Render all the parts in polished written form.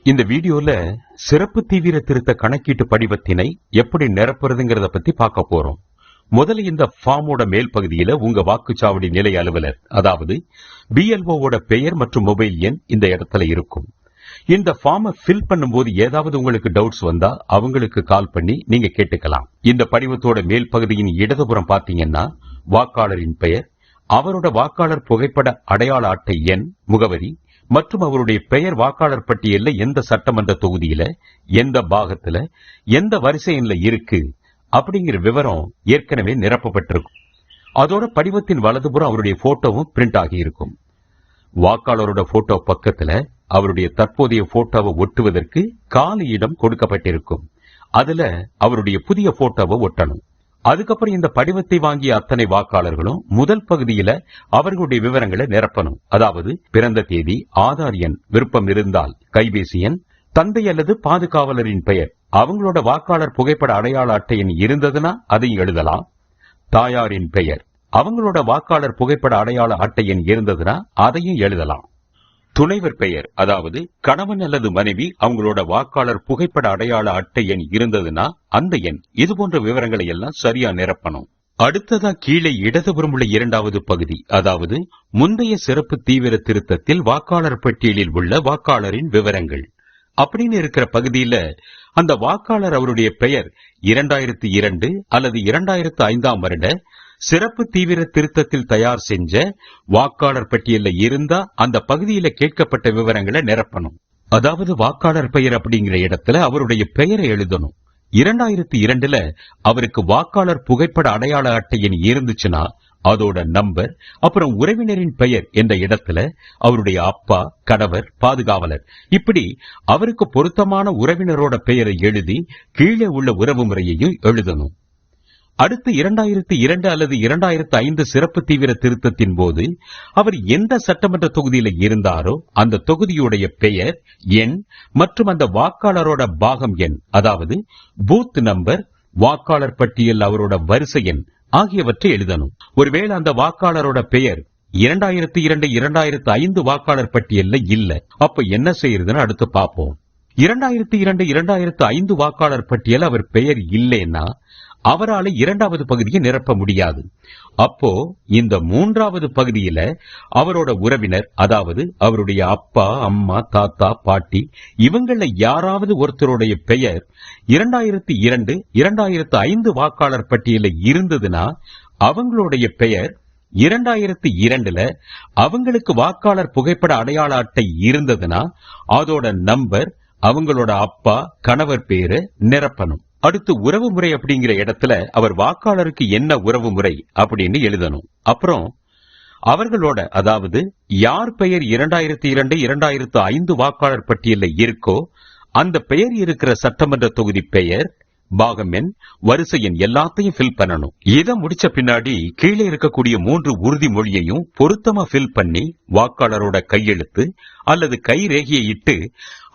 இந்த வீடியோல சிறப்பு தீவிர திருத்த கணக்கீட்டு படிவத்தினை எப்படி நிரப்புறதுங்கிறத பத்தி பார்க்க போறோம். முதல்ல இந்த ஃபார்மோட மேல் பகுதியில உங்க வாக்குச்சாவடி நிலை அலுவலர், அதாவது BLOவோட பெயர் மற்றும் மொபைல் எண் இந்த இடத்துல இருக்கும். இந்த ஃபார்மை ஃபில் பண்ணும்போது ஏதாவது உங்களுக்கு டவுட்ஸ் வந்தா அவங்களுக்கு கால் பண்ணி நீங்க கேட்டுக்கலாம். இந்த படிவத்தோட மேல் பகுதியின் இடதுபுறம் பாத்தீங்கன்னா வாக்காளரின் பெயர், அவரோட வாக்காளர் புகைப்பட அடையாள அட்டை எண், முகவரி மற்றும் அவருடைய பெயர் வாக்காளர் பட்டியல்ல எந்த சட்டமன்ற தொகுதியில, எந்த பாகத்துல, எந்த வரிசை எண்ல இருக்கு அப்படிங்கிற விவரம் ஏற்கனவே நிரப்பப்பட்டிருக்கும். அதோட படிவத்தின் வலதுபுறம் அவருடைய போட்டோவும் பிரிண்ட் ஆகி இருக்கும். வாக்காளரோட போட்டோ பக்கத்துல அவருடைய தற்போதைய போட்டோவை ஒட்டுவதற்கு காலி இடம் கொடுக்கப்பட்டிருக்கும். அதுல அவருடைய புதிய போட்டோவை ஒட்டணும். அதுக்கப்புறம் இந்த படிவத்தை வாங்கிய அத்தனை வாக்காளர்களும் முதல் பகுதியில அவர்களுடைய விவரங்களை நிரப்பணும். அதாவது பிறந்த தேதி, ஆதார் எண், விருப்பம் இருந்தால் கைபேசி எண், தந்தை அல்லது பாதுகாவலரின் பெயர், அவங்களோட வாக்காளர் புகைப்பட அடையாள அட்டை எண் இருந்ததுன்னா அதையும் எழுதலாம். தாயாரின் பெயர், அவங்களோட வாக்காளர் புகைப்பட அடையாள அட்டை எண் இருந்ததுன்னா அதையும் எழுதலாம். துணைவர் பெயர், அதாவது கணவன் அல்லது மனைவி அவங்களோட வாக்காளர் புகைப்பட அடையாள அட்டை எண் இருந்ததுன்னா அந்த எண், இது போன்ற விவரங்களை எல்லாம் சரியா நிரப்பணும். அடுத்ததா கீழே இடதுபுறம் உள்ள இரண்டாவது பகுதி, அதாவது முந்தைய சிறப்பு தீவிர திருத்தத்தில் வாக்காளர் பட்டியலில் உள்ள வாக்காளரின் விவரங்கள் அப்படின்னு இருக்கிற பகுதியில அந்த வாக்காளர் அவருடைய பெயர் 2002 அல்லது 2005 வருட சிறப்பு தீவிர திருத்தத்தில் தயார் செஞ்ச வாக்காளர் பட்டியல்ல இருந்தா அந்த பகுதியில கேட்கப்பட்ட விவரங்களை நிரப்பணும். அதாவது வாக்காளர் பெயர் அப்படிங்கிற இடத்துல அவருடைய பெயரை எழுதணும். 2002ல அவருக்கு வாக்காளர் புகைப்பட அடையாள அட்டை எண் இருந்துச்சுன்னா அதோட நம்பர், அப்புறம் உறவினரின் பெயர் என்ற இடத்துல அவருடைய அப்பா, கணவர், பாதுகாவலர், இப்படி அவருக்கு பொருத்தமான உறவினரோட பெயரை எழுதி கீழே உள்ள உறவு முறையையும் எழுதணும். அடுத்து 2002 அல்லது 2005 சிறப்பு தீவிர திருத்தத்தின் போது அவர் எந்த சட்டமன்ற தொகுதியில இருந்தாரோ அந்த தொகுதியுடைய பெயர், எண் மற்றும் அந்த வாக்காளரோட பாகம் எண், அதாவது பூத் நம்பர், வாக்காளர் பட்டியல் அவரோட வரிசை எண் ஆகியவற்றை எழுதணும். ஒருவேளை அந்த வாக்காளரோட பெயர் 2002 2005 வாக்காளர் பட்டியல்ல இல்ல, அப்ப என்ன செய்யறதுன்னு அடுத்து பார்ப்போம். 2002 2005 வாக்காளர் பட்டியல் அவர் பெயர் இல்லைன்னா அவரால் இரண்டாவது பகுதியை நிரப்ப முடியாது. அப்போ இந்த மூன்றாவது பகுதியில அவரோட உறவினர், அதாவது அவருடைய அப்பா, அம்மா, தாத்தா, பாட்டி, இவங்கள யாராவது ஒருத்தருடைய பெயர் 2002 2005 வாக்காளர் பட்டியல இருந்ததுன்னா அவங்களுடைய பெயர் 2002ல அவங்களுக்கு வாக்காளர் புகைப்பட அடையாள அட்டை இருந்ததுன்னா அதோட நம்பர், அவங்களோட அப்பா, கணவர் பேரு நிரப்பணும். அடுத்து உறவு முறை அப்படிங்கிற இடத்துல அவர் வாக்காளருக்கு என்ன உறவு முறை அப்படின்னு எழுதணும். அப்புறம் அவர்களோட, அதாவது யார் பெயர் 2002 2005 வாக்காளர் பட்டியல்ல இருக்கோ அந்த பெயர் இருக்கிற சட்டமன்ற தொகுதி பெயர், பாகம் எண், வரிசை எண் எல்லாத்தையும் ஃபில் பண்ணணும். இதை முடிச்ச பின்னாடி கீழே இருக்கக்கூடிய 3 உறுதிமொழியையும் பொருத்தமா ஃபில் பண்ணி வாக்காளரோட கையெழுத்து அல்லது கை ரேகையை இட்டு,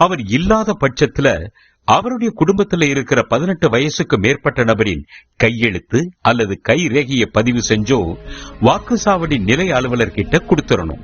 அவர் இல்லாத பட்சத்துல அவருடைய குடும்பத்தில் இருக்கிற 18 வயசுக்கு மேற்பட்ட நபரின் கையெழுத்து அல்லது கை ரேகையை பதிவு செஞ்சோ வாக்குச்சாவடி நிலை அலுவலர்கிட்ட கொடுத்துடணும்.